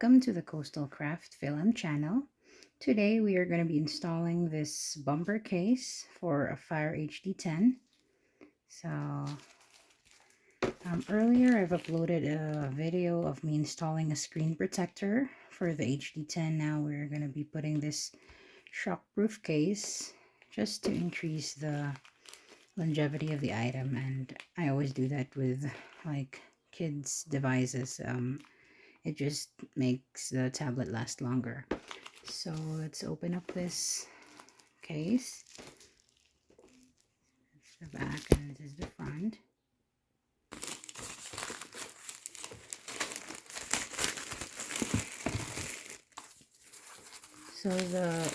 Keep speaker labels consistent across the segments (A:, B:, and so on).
A: Welcome to the Coastal Craft Film channel. Today we are going to be installing this bumper case for a Fire HD10. So earlier I've uploaded a video of me installing a screen protector for the HD10. Now we're going to be putting this shockproof case just to increase the longevity of the item, and I always do that with like kids devices. It just makes the tablet last longer. So let's open up this case. This is the back and this is the front. So the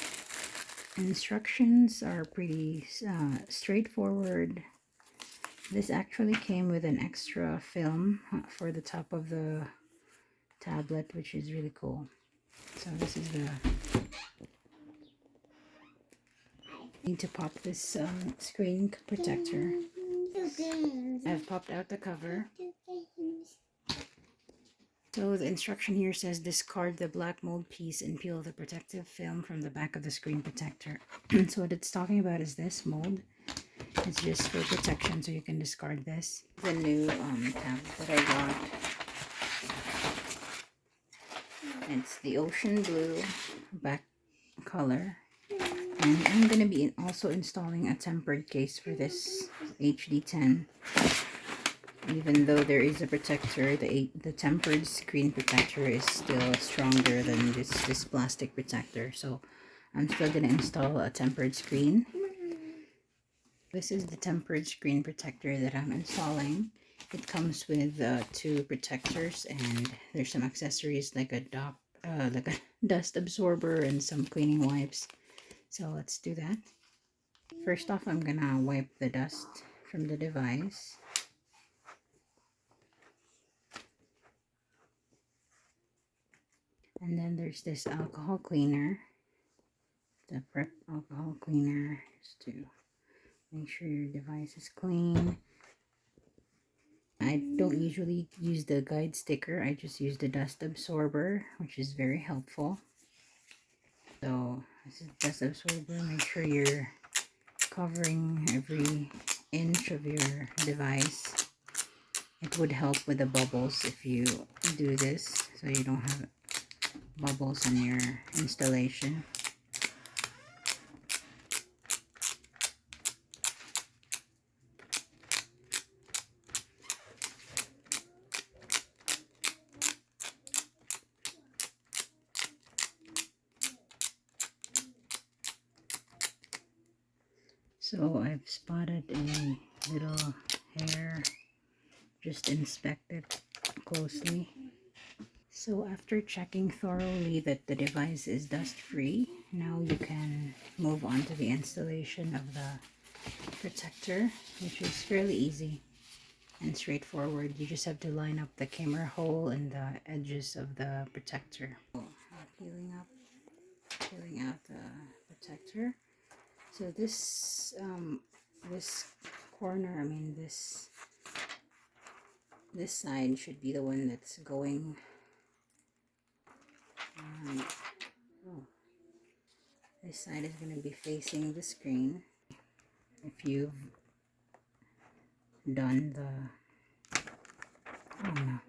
A: instructions are pretty straightforward. This actually came with an extra film for the top of the tablet, which is really cool. So this is the need to pop this screen protector. I've popped out the cover. So the instruction here says discard the black mold piece and peel the protective film from the back of the screen protector. So what it's talking about is this mold. It's just for protection, so you can discard this. The new tab that I got. It's the ocean blue back color. And I'm going to be also installing a tempered case for this HD10. Even though there is a protector, the tempered screen protector is still stronger than this plastic protector. So I'm still going to install a tempered screen. This is the tempered screen protector that I'm installing. It comes with two protectors, and there's some accessories like a dust absorber and some cleaning wipes. So let's do that. First off, I'm gonna wipe the dust from the device. And then there's this alcohol cleaner, the prep alcohol cleaner, just to make sure your device is clean. I don't usually use the guide sticker, I just use the dust absorber, which is very helpful. So this is dust absorber. Make sure you're covering every inch of your device. It would help with the bubbles if you do this, so you don't have bubbles in your installation. So I've spotted a little hair. Just inspect it closely. So after checking thoroughly that the device is dust free, now you can move on to the installation of the protector, which is fairly easy and straightforward. You just have to line up the camera hole and the edges of the protector. Peeling out the protector. So this corner, this side should be the one that's going. This side is going to be facing the screen. If you've done the, oh no.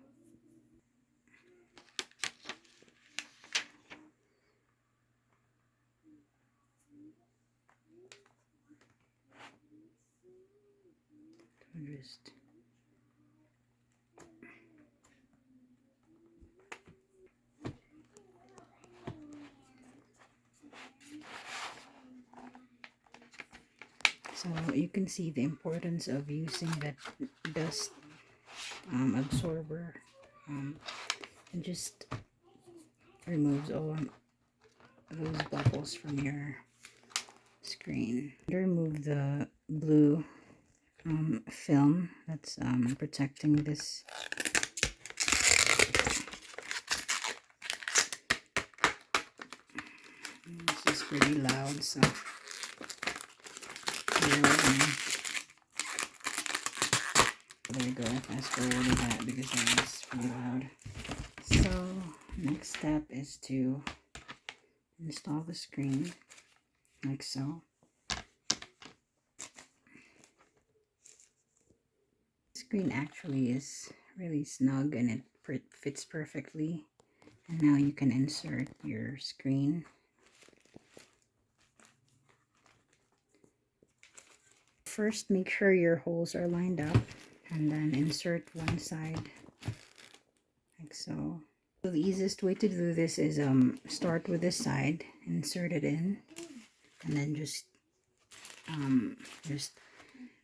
A: Just so you can see the importance of using that dust absorber. It just removes all those bubbles from your screen. Remove the blue film that's protecting this. This is pretty loud, so bear with me. There we go. I fast forwarded that because that was pretty loud. So Next step is to install the screen like so. The screen actually is really snug and it fits perfectly. And now you can insert your screen. First, make sure your holes are lined up and then insert one side like so. So the easiest way to do this is start with this side, insert it in, and then just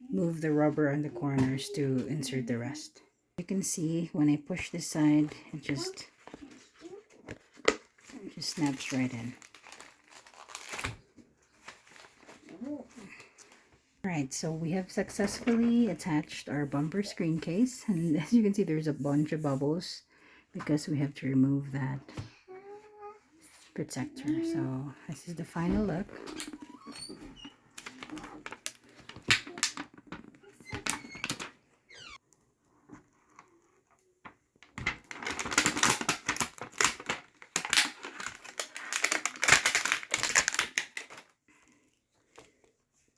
A: move the rubber on the corners to insert the rest. You can see when I push this side, it just snaps right in. Alright, so we have successfully attached our bumper screen case, and as you can see there's a bunch of bubbles because we have to remove that protector. So this is the final look.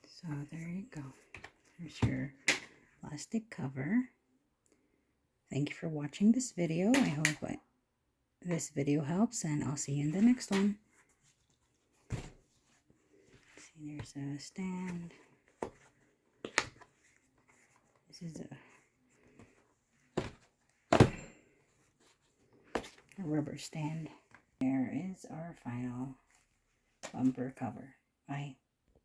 A: So there you go. There's your plastic cover. Thank you for watching this video. I hope this video helps, and I'll see you in the next one. See, there's a stand. This is a rubber stand. There is our final bumper cover. Bye.